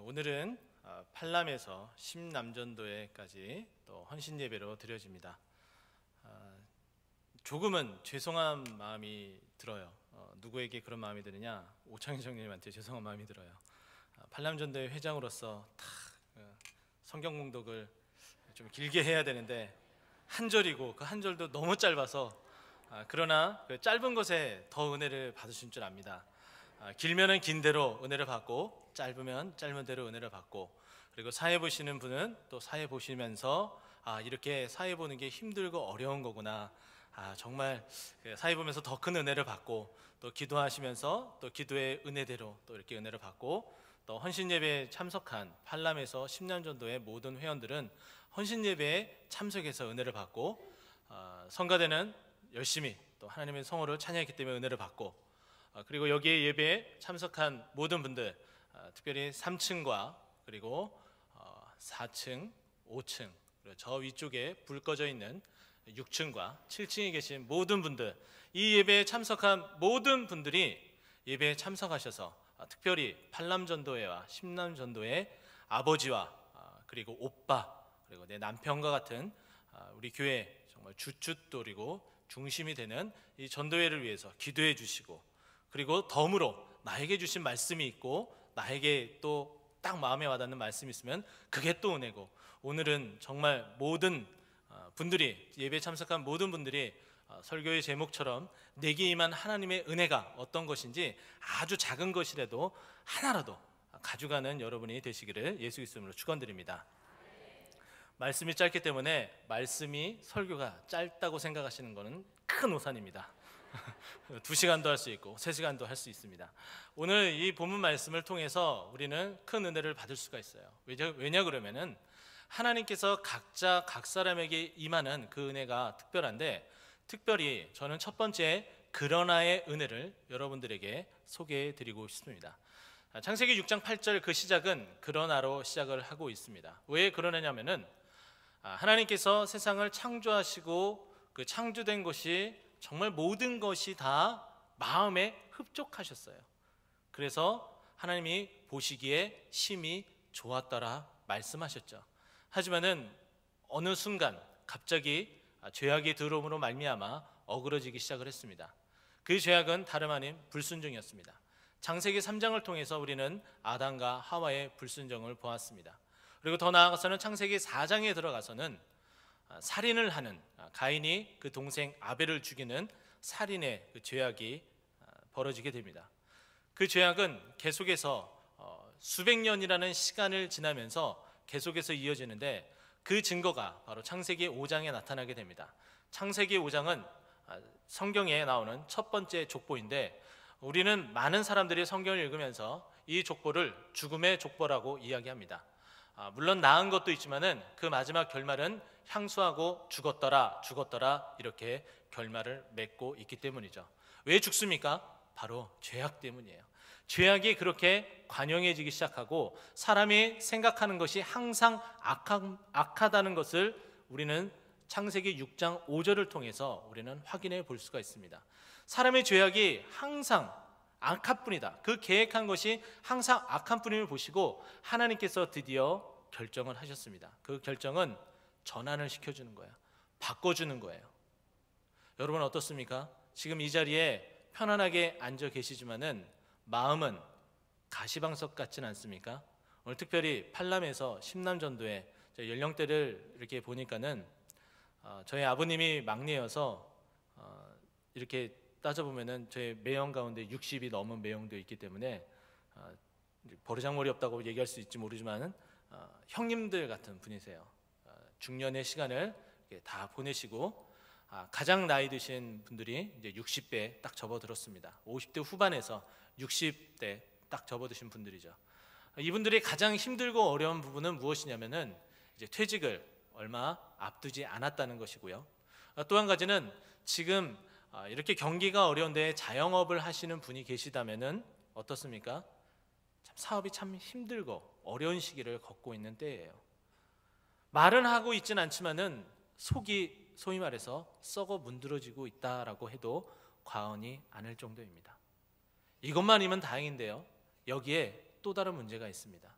오늘은 팔람에서 심남전도회까지 또 헌신 예배로 드려집니다. 조금은 죄송한 마음이 들어요. 누구에게 그런 마음이 드느냐? 오창희 장로님한테 죄송한 마음이 들어요. 팔람전도회 회장으로서 성경 공독을 좀 길게 해야 되는데 한 절이고 그 한 절도 너무 짧아서 그러나 그 짧은 것에 더 은혜를 받으신 줄 압니다. 길면은 긴 대로 은혜를 받고 짧으면 짧은 대로 은혜를 받고, 그리고 사회 보시는 분은 또 사회 보시면서 이렇게 사회 보는 게 힘들고 어려운 거구나, 정말 사회 보면서 더 큰 은혜를 받고, 또 기도하시면서 또 기도의 은혜대로 또 이렇게 은혜를 받고, 또 헌신 예배에 참석한 팔람에서 심남전도의 모든 회원들은 헌신 예배에 참석해서 은혜를 받고, 성가대는 열심히 또 하나님의 성호를 찬양했기 때문에 은혜를 받고, 그리고 여기에 예배에 참석한 모든 분들, 특별히 3층과 그리고 4층, 5층, 그리고 저 위쪽에 불 꺼져 있는 6층과 7층에 계신 모든 분들, 이 예배에 참석한 모든 분들이 예배에 참석하셔서 특별히 팔람전도회와 심남전도회 아버지와 그리고 오빠, 그리고 내 남편과 같은 우리 교회 정말 주춧돌이고 중심이 되는 이 전도회를 위해서 기도해 주시고, 그리고 덤으로 나에게 주신 말씀이 있고 나에게 또 딱 마음에 와닿는 말씀이 있으면 그게 또 은혜고, 오늘은 정말 모든 분들이, 예배에 참석한 모든 분들이 설교의 제목처럼 내게 임한 하나님의 은혜가 어떤 것인지 아주 작은 것이라도 하나라도 가져가는 여러분이 되시기를 예수 그리스도로 축원드립니다. 말씀이 짧기 때문에 말씀이 설교가 짧다고 생각하시는 것은 큰 오산입니다. 2시간도 할 수 있고 3시간도 할 수 있습니다. 오늘 이 본문 말씀을 통해서 우리는 큰 은혜를 받을 수가 있어요. 왜냐 그러면은 하나님께서 각자 각 사람에게 임하는 그 은혜가 특별한데, 특별히 저는 첫 번째 그러나의 은혜를 여러분들에게 소개해 드리고 싶습니다. 창세기 6장 8절 그 시작은 그러나로 시작을 하고 있습니다. 왜 그러냐면은 하나님께서 세상을 창조하시고 그 창조된 것이 정말 모든 것이 다 마음에 흡족하셨어요. 그래서 하나님이 보시기에 심히 좋았더라 말씀하셨죠. 하지만은 어느 순간 갑자기 죄악이 들어옴으로 말미암아 어그러지기 시작을 했습니다. 그 죄악은 다름 아닌 불순종이었습니다. 창세기 3장을 통해서 우리는 아담과 하와의 불순종을 보았습니다. 그리고 더 나아가서는 창세기 4장에 들어가서는 살인을 하는 가인이 그 동생 아벨을 죽이는 살인의 그 죄악이 벌어지게 됩니다. 그 죄악은 계속해서 수백 년이라는 시간을 지나면서 계속해서 이어지는데, 그 증거가 바로 창세기 5장에 나타나게 됩니다. 창세기 5장은 성경에 나오는 첫 번째 족보인데, 우리는 많은 사람들이 성경을 읽으면서 이 족보를 죽음의 족보라고 이야기합니다. 물론 나은 것도 있지만은 그 마지막 결말은 향수하고 죽었더라 이렇게 결말을 맺고 있기 때문이죠. 왜 죽습니까? 바로 죄악 때문이에요. 죄악이 그렇게 관영해지기 시작하고 사람이 생각하는 것이 항상 악하다는 것을 우리는 창세기 6장 5절을 통해서 우리는 확인해 볼 수가 있습니다. 사람의 죄악이 항상 악한 뿐이다, 그 계획한 것이 항상 악한 뿐임을 보시고 하나님께서 드디어 결정을 하셨습니다. 그 결정은 전환을 시켜주는 거예요. 바꿔주는 거예요. 여러분 어떻습니까? 지금 이 자리에 편안하게 앉아 계시지만은 마음은 가시방석 같진 않습니까? 오늘 특별히 팔람에서 심남전도회 연령대를 이렇게 보니까는 저희 아버님이 막내여서 이렇게 따져보면은 저희 매형 가운데 60이 넘은 매형도 있기 때문에 버르장머리 없다고 얘기할 수 있지 모르지만은 형님들 같은 분이세요. 중년의 시간을 다 보내시고 가장 나이 드신 분들이 이제 60대 딱 접어들었습니다. 50대 후반에서 60대 딱 접어드신 분들이죠. 이분들이 가장 힘들고 어려운 부분은 무엇이냐면은 이제 퇴직을 얼마 앞두지 않았다는 것이고요. 또 한 가지는 지금 이렇게 경기가 어려운데 자영업을 하시는 분이 계시다면은 어떻습니까? 참 사업이 참 힘들고 어려운 시기를 겪고 있는 때예요. 말은 하고 있진 않지만은 속이 소위 말해서 썩어 문드러지고 있다라고 해도 과언이 아닐 정도입니다. 이것만이면 다행인데요, 여기에 또 다른 문제가 있습니다.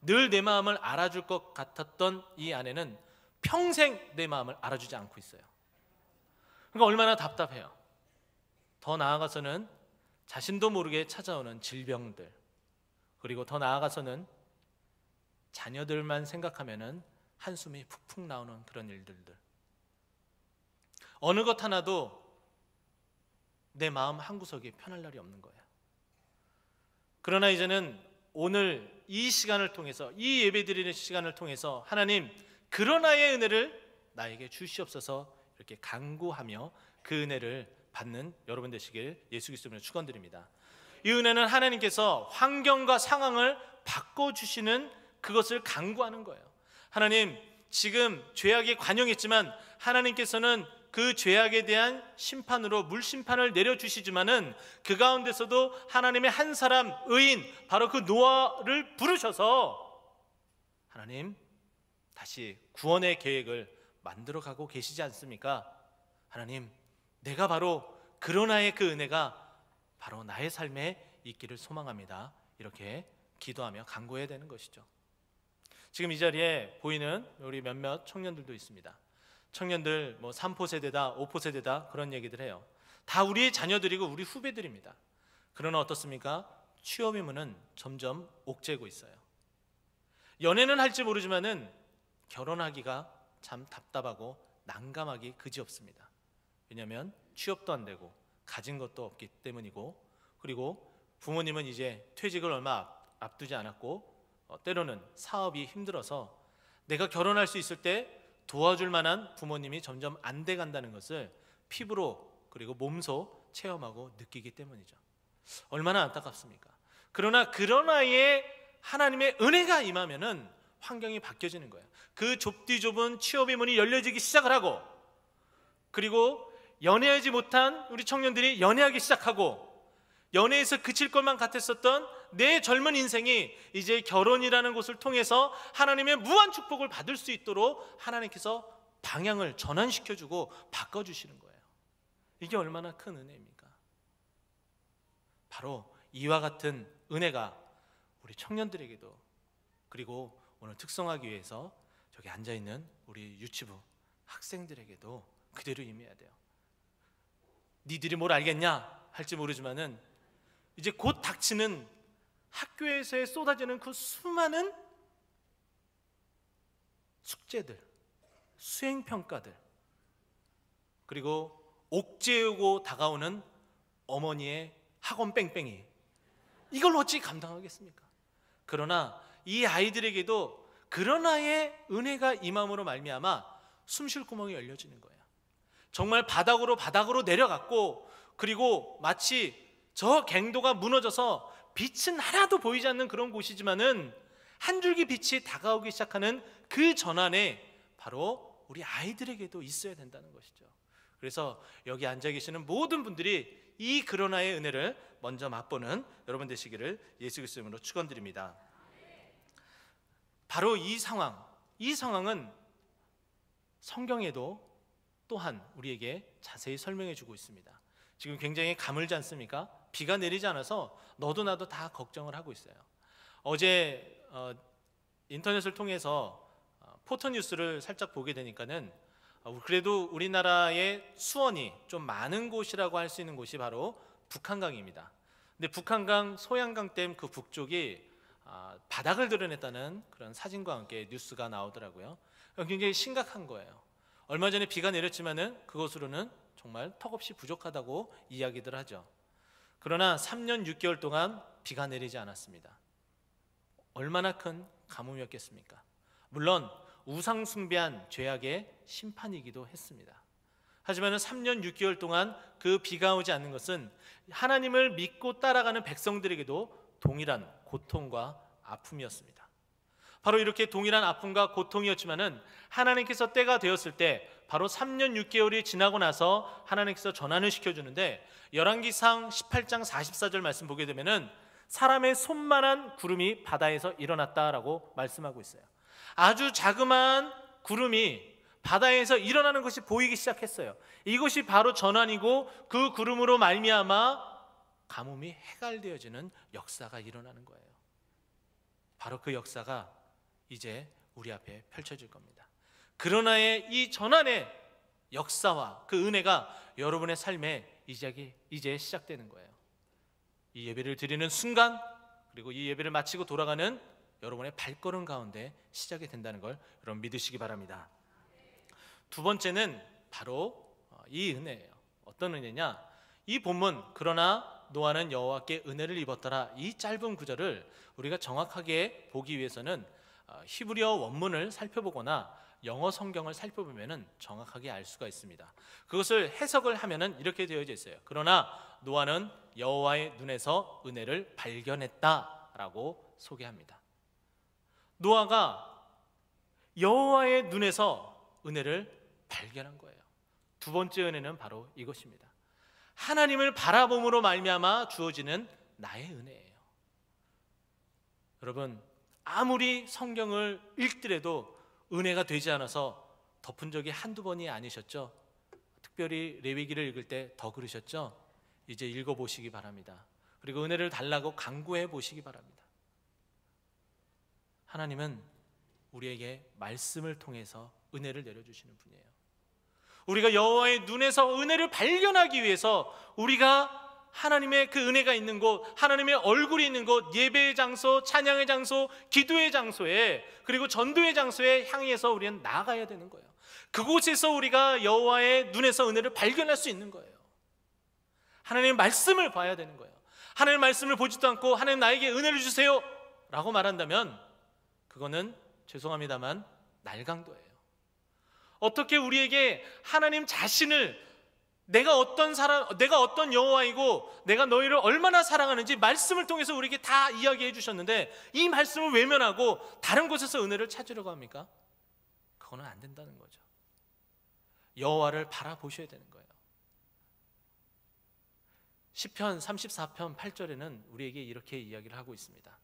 늘 내 마음을 알아줄 것 같았던 이 아내는 평생 내 마음을 알아주지 않고 있어요. 그러니까 얼마나 답답해요. 더 나아가서는 자신도 모르게 찾아오는 질병들, 그리고 더 나아가서는 자녀들만 생각하면은 한숨이 푹푹 나오는 그런 일들들. 어느 것 하나도 내 마음 한구석이 편할 날이 없는 거예요. 그러나 이제는 오늘 이 시간을 통해서, 이 예배드리는 시간을 통해서 하나님, 그러나의 은혜를 나에게 주시옵소서 이렇게 간구하며 그 은혜를 받는 여러분 되시길 예수 그리스도로 축원드립니다. 이 은혜는 하나님께서 환경과 상황을 바꿔주시는 그것을 간구하는 거예요. 하나님, 지금 죄악이 관영했지만 하나님께서는 그 죄악에 대한 심판으로 물심판을 내려주시지만은 그 가운데서도 하나님의 한 사람 의인, 바로 그 노아를 부르셔서 하나님 다시 구원의 계획을 만들어가고 계시지 않습니까? 하나님, 내가 바로 그러나의 그 은혜가 바로 나의 삶에 있기를 소망합니다. 이렇게 기도하며 간구해야 되는 것이죠. 지금 이 자리에 보이는 우리 몇몇 청년들도 있습니다. 청년들 3포 세대다, 5포 세대다 그런 얘기들 해요. 다 우리의 자녀들이고 우리 후배들입니다. 그러나 어떻습니까? 취업 의무는 점점 옥죄고 있어요. 연애는 할지 모르지만은 결혼하기가 참 답답하고 난감하기 그지없습니다. 왜냐하면 취업도 안 되고 가진 것도 없기 때문이고, 그리고 부모님은 이제 퇴직을 얼마 앞두지 않았고 때로는 사업이 힘들어서 내가 결혼할 수 있을 때 도와줄 만한 부모님이 점점 안 돼 간다는 것을 피부로 그리고 몸소 체험하고 느끼기 때문이죠. 얼마나 안타깝습니까? 그러나의 하나님의 은혜가 임하면은 환경이 바뀌어지는 거예요. 그 좁디 좁은 취업의 문이 열려지기 시작을 하고, 그리고 연애하지 못한 우리 청년들이 연애하기 시작하고, 연애에서 그칠 것만 같았었던 내 젊은 인생이 이제 결혼이라는 곳을 통해서 하나님의 무한 축복을 받을 수 있도록 하나님께서 방향을 전환시켜주고 바꿔주시는 거예요. 이게 얼마나 큰 은혜입니까? 바로 이와 같은 은혜가 우리 청년들에게도, 그리고 오늘 특성하기 위해서 저기 앉아있는 우리 유치부 학생들에게도 그대로 임해야 돼요. 니들이 뭘 알겠냐 할지 모르지만은 이제 곧 닥치는 학교에서 쏟아지는 그 수많은 숙제들, 수행평가들, 그리고 옥죄고 다가오는 어머니의 학원 뺑뺑이, 이걸 어찌 감당하겠습니까? 그러나 이 아이들에게도 그러나의 은혜가 임함으로 말미암아 숨쉴 구멍이 열려지는 거예요. 정말 바닥으로 내려갔고, 그리고 마치 저 갱도가 무너져서 빛은 하나도 보이지 않는 그런 곳이지만은 한 줄기 빛이 다가오기 시작하는 그 전환에 바로 우리 아이들에게도 있어야 된다는 것이죠. 그래서 여기 앉아 계시는 모든 분들이 이 그러나의 은혜를 먼저 맛보는 여러분 되시기를 예수 그리스도 이름으로 축원드립니다. 바로 이 상황은 성경에도 또한 우리에게 자세히 설명해 주고 있습니다. 지금 굉장히 가물지 않습니까? 비가 내리지 않아서 너도 나도 다 걱정을 하고 있어요. 어제 인터넷을 통해서 포토뉴스를 살짝 보게 되니까는 그래도 우리나라의 수원이 좀 많은 곳이라고 할 수 있는 곳이 바로 북한강입니다. 근데 북한강 소양강댐 그 북쪽이 바닥을 드러냈다는 그런 사진과 함께 뉴스가 나오더라고요. 굉장히 심각한 거예요. 얼마 전에 비가 내렸지만은 그것으로는 정말 턱없이 부족하다고 이야기들 하죠. 그러나 3년 6개월 동안 비가 내리지 않았습니다. 얼마나 큰 가뭄이었겠습니까? 물론 우상 숭배한 죄악의 심판이기도 했습니다. 하지만 3년 6개월 동안 그 비가 오지 않는 것은 하나님을 믿고 따라가는 백성들에게도 동일한 고통과 아픔이었습니다. 바로 이렇게 동일한 아픔과 고통이었지만은 하나님께서 때가 되었을 때 바로 3년 6개월이 지나고 나서 하나님께서 전환을 시켜주는데, 열왕기상 18장 44절 말씀 보게 되면은 사람의 손만한 구름이 바다에서 일어났다라고 말씀하고 있어요. 아주 자그마한 구름이 바다에서 일어나는 것이 보이기 시작했어요. 이것이 바로 전환이고, 그 구름으로 말미암아 가뭄이 해갈되어지는 역사가 일어나는 거예요. 바로 그 역사가 이제 우리 앞에 펼쳐질 겁니다. 그러나의 이 전환의 역사와 그 은혜가 여러분의 삶에 이제 시작되는 거예요. 이 예배를 드리는 순간, 그리고 이 예배를 마치고 돌아가는 여러분의 발걸음 가운데 시작이 된다는 걸 여러분 믿으시기 바랍니다. 두 번째는 바로 이 은혜예요. 어떤 은혜냐? 이 본문, 그러나 노아는 여호와께 은혜를 입었더라, 이 짧은 구절을 우리가 정확하게 보기 위해서는 히브리어 원문을 살펴보거나 영어 성경을 살펴보면 정확하게 알 수가 있습니다. 그것을 해석을 하면 이렇게 되어져 있어요. 그러나 노아는 여호와의 눈에서 은혜를 발견했다라고 소개합니다. 노아가 여호와의 눈에서 은혜를 발견한 거예요. 두 번째 은혜는 바로 이것입니다. 하나님을 바라봄으로 말미암아 주어지는 나의 은혜예요. 여러분, 아무리 성경을 읽더라도 은혜가 되지 않아서 덮은 적이 한두 번이 아니셨죠? 특별히 레위기를 읽을 때 더 그러셨죠? 이제 읽어보시기 바랍니다. 그리고 은혜를 달라고 간구해 보시기 바랍니다. 하나님은 우리에게 말씀을 통해서 은혜를 내려주시는 분이에요. 우리가 여호와의 눈에서 은혜를 발견하기 위해서 우리가 하나님의 그 은혜가 있는 곳, 하나님의 얼굴이 있는 곳, 예배의 장소, 찬양의 장소, 기도의 장소에, 그리고 전도의 장소에 향해서 우리는 나아가야 되는 거예요. 그곳에서 우리가 여호와의 눈에서 은혜를 발견할 수 있는 거예요. 하나님의 말씀을 봐야 되는 거예요. 하나님의 말씀을 보지도 않고 하나님 나에게 은혜를 주세요 라고 말한다면 그거는 죄송합니다만 날강도예요. 어떻게 우리에게 하나님 자신을, 내가 어떤 여호와이고 내가 너희를 얼마나 사랑하는지 말씀을 통해서 우리에게 다 이야기해 주셨는데 이 말씀을 외면하고 다른 곳에서 은혜를 찾으려고 합니까? 그거는 안 된다는 거죠. 여호와를 바라보셔야 되는 거예요. 시편 34편 8절에는 우리에게 이렇게 이야기를 하고 있습니다.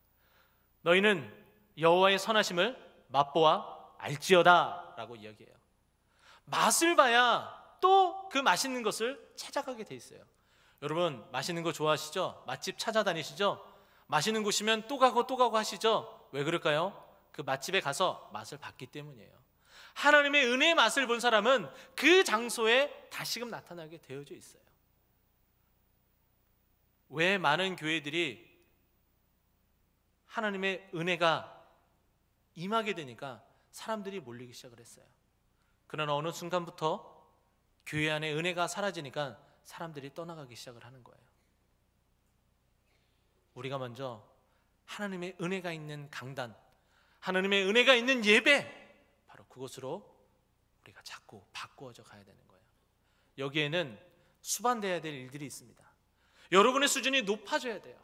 너희는 여호와의 선하심을 맛보아 알지어다 라고 이야기해요. 맛을 봐야 또 그 맛있는 것을 찾아가게 돼 있어요. 여러분, 맛있는 거 좋아하시죠? 맛집 찾아다니시죠? 맛있는 곳이면 또 가고 하시죠? 왜 그럴까요? 그 맛집에 가서 맛을 봤기 때문이에요. 하나님의 은혜의 맛을 본 사람은 그 장소에 다시금 나타나게 되어져 있어요. 왜 많은 교회들이 하나님의 은혜가 임하게 되니까 사람들이 몰리기 시작을 했어요. 그러나 어느 순간부터 교회 안에 은혜가 사라지니까 사람들이 떠나가기 시작을 하는 거예요. 우리가 먼저 하나님의 은혜가 있는 강단, 하나님의 은혜가 있는 예배, 바로 그곳으로 우리가 자꾸 바꾸어져 가야 되는 거예요. 여기에는 수반돼야 될 일들이 있습니다. 여러분의 수준이 높아져야 돼요.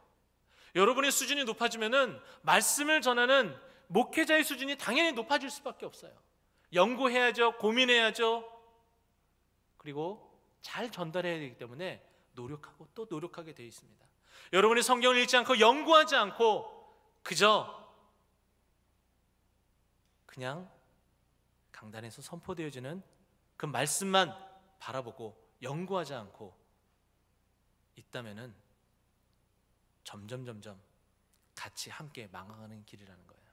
여러분의 수준이 높아지면은 말씀을 전하는 목회자의 수준이 당연히 높아질 수밖에 없어요. 연구해야죠, 고민해야죠. 그리고 잘 전달해야 되기 때문에 노력하고 또 노력하게 되어 있습니다. 여러분이 성경을 읽지 않고 연구하지 않고 그저 그냥 강단에서 선포되어지는 그 말씀만 바라보고 연구하지 않고 있다면은 점점 같이 함께 망하는 길이라는 거예요.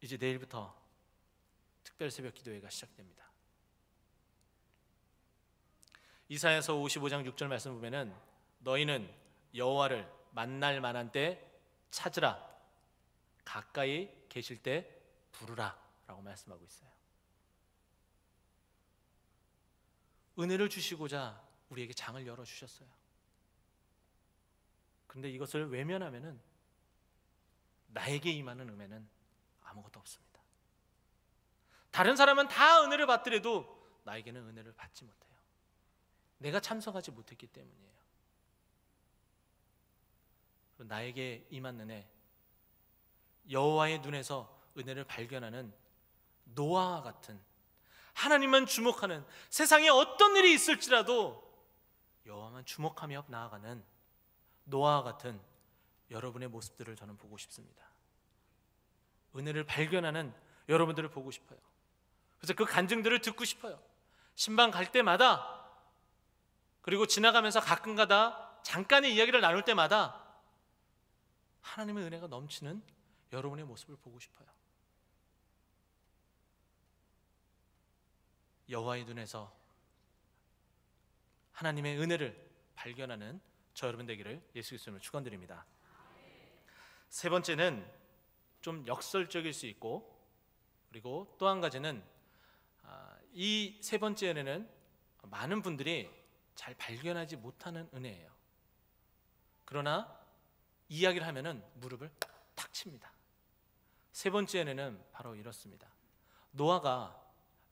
이제 내일부터 특별 새벽 기도회가 시작됩니다. 이사야서 55장 6절 말씀 보면은 너희는 여호와를 만날 만한 때 찾으라, 가까이 계실 때 부르라 라고 말씀하고 있어요. 은혜를 주시고자 우리에게 장을 열어주셨어요. 그런데 이것을 외면하면은 나에게 임하는 은혜는 아무것도 없습니다. 다른 사람은 다 은혜를 받더라도 나에게는 은혜를 받지 못해요. 내가 참석하지 못했기 때문이에요. 나에게 임한 은혜, 여호와의 눈에서 은혜를 발견하는 노아와 같은, 하나님만 주목하는, 세상에 어떤 일이 있을지라도 여호와만 주목하며 나아가는 노아와 같은 여러분의 모습들을 저는 보고 싶습니다. 은혜를 발견하는 여러분들을 보고 싶어요. 그래서 그 간증들을 듣고 싶어요. 신방 갈 때마다, 그리고 지나가면서 가끔가다 잠깐의 이야기를 나눌 때마다 하나님의 은혜가 넘치는 여러분의 모습을 보고 싶어요. 여호와의 눈에서 하나님의 은혜를 발견하는 저 여러분 되기를 예수 그리스도로 축원드립니다. 세 번째는 좀 역설적일 수 있고, 그리고 또 한 가지는 이 세 번째 은혜는 많은 분들이 잘 발견하지 못하는 은혜예요. 그러나 이야기를 하면은 무릎을 탁 칩니다. 세 번째 은혜는 바로 이렇습니다. 노아가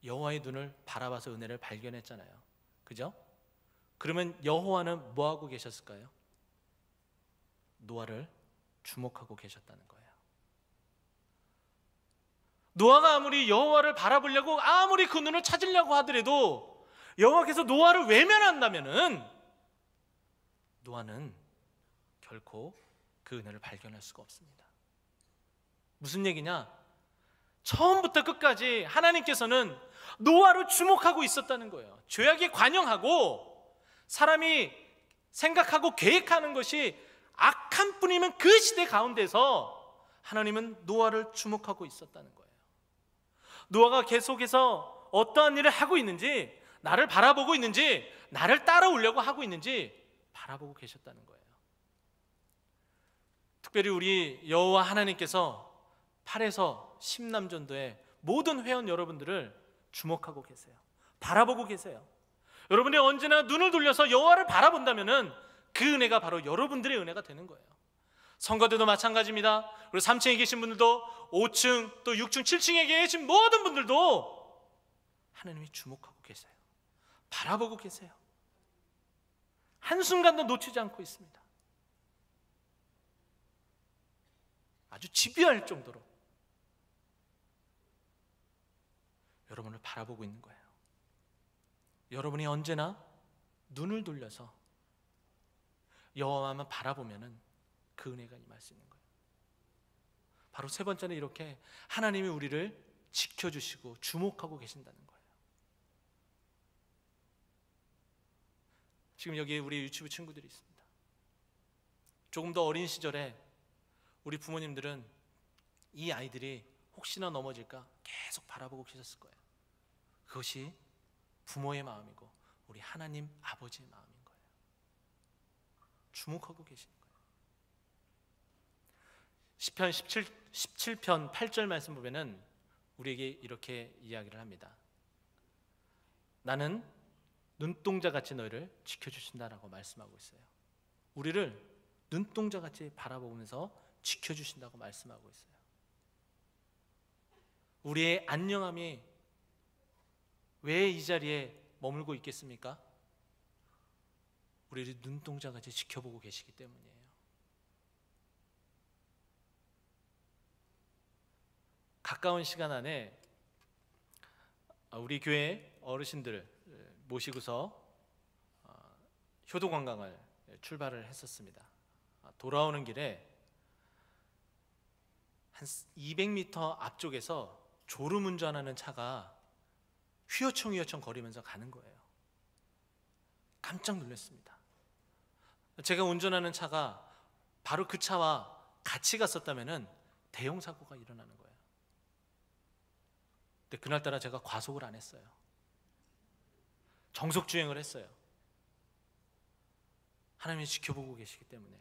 여호와의 눈을 바라봐서 은혜를 발견했잖아요. 그죠? 그러면 여호와는 뭐 하고 계셨을까요? 노아를 주목하고 계셨다는 거예요. 노아가 아무리 여호와를 바라보려고 아무리 그 눈을 찾으려고 하더라도 여호와께서 노아를 외면한다면은 노아는 결코 그 은혜를 발견할 수가 없습니다. 무슨 얘기냐? 처음부터 끝까지 하나님께서는 노아를 주목하고 있었다는 거예요. 죄악에 관영하고 사람이 생각하고 계획하는 것이 악한 뿐이면 그 시대 가운데서 하나님은 노아를 주목하고 있었다는 거예요. 노아가 계속해서 어떠한 일을 하고 있는지, 나를 바라보고 있는지, 나를 따라오려고 하고 있는지 바라보고 계셨다는 거예요. 특별히 우리 여호와 하나님께서 8에서 10남전도의 모든 회원 여러분들을 주목하고 계세요. 바라보고 계세요. 여러분이 언제나 눈을 돌려서 여호와를 바라본다면은 그 은혜가 바로 여러분들의 은혜가 되는 거예요. 성가대도 마찬가지입니다. 그리고 3층에 계신 분들도 5층 또 6층 7층에 계신 모든 분들도 하나님이 주목하고 계세요. 바라보고 계세요. 한순간도 놓치지 않고 있습니다. 아주 집요할 정도로 여러분을 바라보고 있는 거예요. 여러분이 언제나 눈을 돌려서 여호와만 바라보면은 그 은혜가 임할 수 있는 거예요. 바로 세 번째는 이렇게 하나님이 우리를 지켜주시고 주목하고 계신다는 거예요. 지금 여기에 우리 유치부 친구들이 있습니다. 조금 더 어린 시절에 우리 부모님들은 이 아이들이 혹시나 넘어질까 계속 바라보고 계셨을 거예요. 그것이 부모의 마음이고 우리 하나님 아버지의 마음인 거예요. 주목하고 계시는 거예요. 시편 17편 8절 말씀 보면은 우리에게 이렇게 이야기를 합니다. 나는 눈동자같이 너희를 지켜주신다라고 말씀하고 있어요. 우리를 눈동자같이 바라보면서 지켜주신다고 말씀하고 있어요. 우리의 안녕함이 왜 이 자리에 머물고 있겠습니까? 우리를 눈동자같이 지켜보고 계시기 때문이에요. 가까운 시간 안에 우리 교회 어르신들 모시고서 효도 관광을 출발을 했었습니다. 돌아오는 길에 한 200m 앞쪽에서 졸음운전하는 차가 휘어청 거리면서 가는 거예요. 깜짝 놀랐습니다. 제가 운전하는 차가 바로 그 차와 같이 갔었다면 대형 사고가 일어나는 거예요. 근데 그날따라 제가 과속을 안 했어요. 정속 주행을 했어요. 하나님이 지켜보고 계시기 때문에,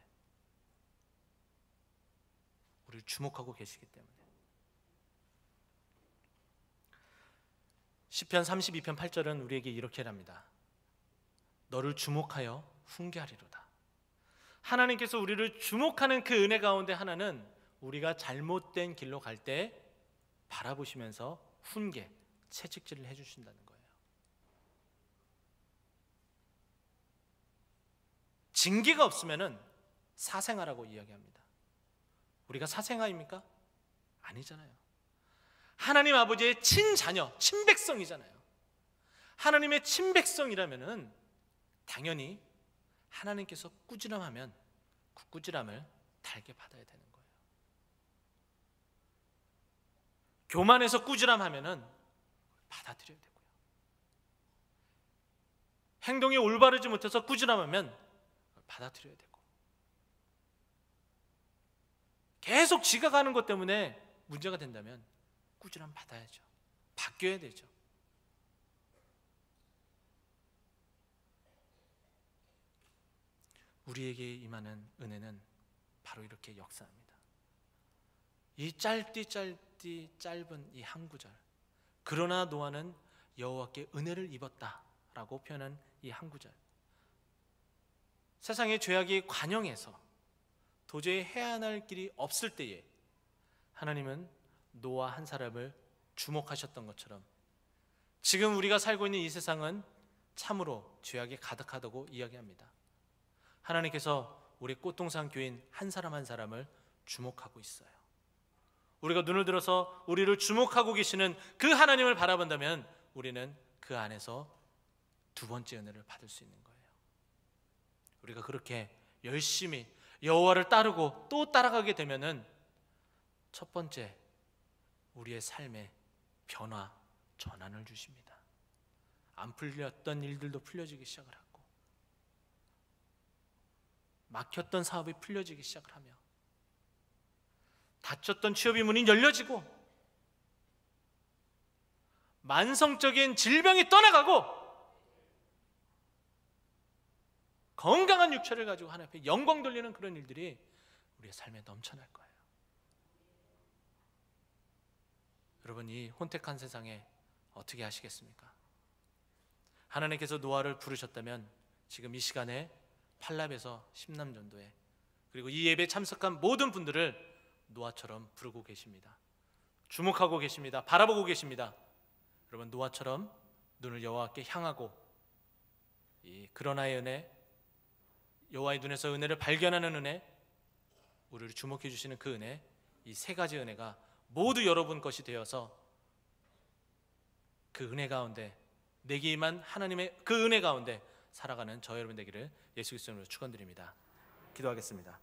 우리를 주목하고 계시기 때문에. 시편 32편 8절은 우리에게 이렇게 합니다. 너를 주목하여 훈계하리로다. 하나님께서 우리를 주목하는 그 은혜 가운데 하나는 우리가 잘못된 길로 갈 때 바라보시면서 훈계, 채찍질을 해주신다는 거예요. 징계가 없으면은 사생아라고 이야기합니다. 우리가 사생아입니까? 아니잖아요. 하나님 아버지의 친자녀, 친백성이잖아요. 하나님의 친백성이라면은 당연히 하나님께서 꾸지람하면 그 꾸지람을 달게 받아야 되는 거예요. 교만해서 꾸지람하면은 받아들여야 되고요. 행동이 올바르지 못해서 꾸지람하면 받아들여야 되고, 계속 지가 가는 것 때문에 문제가 된다면 꾸준함 받아야죠. 바뀌어야 되죠. 우리에게 임하는 은혜는 바로 이렇게 역사합니다. 이 짧디 짧은 이 한 구절, 그러나 노아는 여호와께 은혜를 입었다라고 표현한 이 한 구절, 세상의 죄악이 관영해서 도저히 해안할 길이 없을 때에 하나님은 노아 한 사람을 주목하셨던 것처럼 지금 우리가 살고 있는 이 세상은 참으로 죄악이 가득하다고 이야기합니다. 하나님께서 우리 꽃동산 교인 한 사람 한 사람을 주목하고 있어요. 우리가 눈을 들어서 우리를 주목하고 계시는 그 하나님을 바라본다면 우리는 그 안에서 두 번째 은혜를 받을 수 있는 거예요. 우리가 그렇게 열심히 여호와를 따르고 또 따라가게 되면은 첫 번째, 우리의 삶에 변화, 전환을 주십니다. 안 풀렸던 일들도 풀려지기 시작을 하고, 막혔던 사업이 풀려지기 시작을 하며, 닫혔던 취업의 문이 열려지고, 만성적인 질병이 떠나가고, 건강한 육체를 가지고 하나님 앞에 영광 돌리는 그런 일들이 우리의 삶에 넘쳐날 거예요. 여러분, 이 혼택한 세상에 어떻게 하시겠습니까? 하나님께서 노아를 부르셨다면 지금 이 시간에 팔랍에서 심남전도에, 그리고 이 예배에 참석한 모든 분들을 노아처럼 부르고 계십니다. 주목하고 계십니다. 바라보고 계십니다. 여러분, 노아처럼 눈을 여호와께 향하고 이 그러나의 은혜, 여호와의 눈에서 은혜를 발견하는 은혜, 우리를 주목해 주시는 그 은혜, 이 세 가지 은혜가 모두 여러분 것이 되어서 그 은혜 가운데, 내게 임한 하나님의 그 은혜 가운데 살아가는 저 여러분 되기를 예수 그리스도로 축원드립니다. 기도하겠습니다.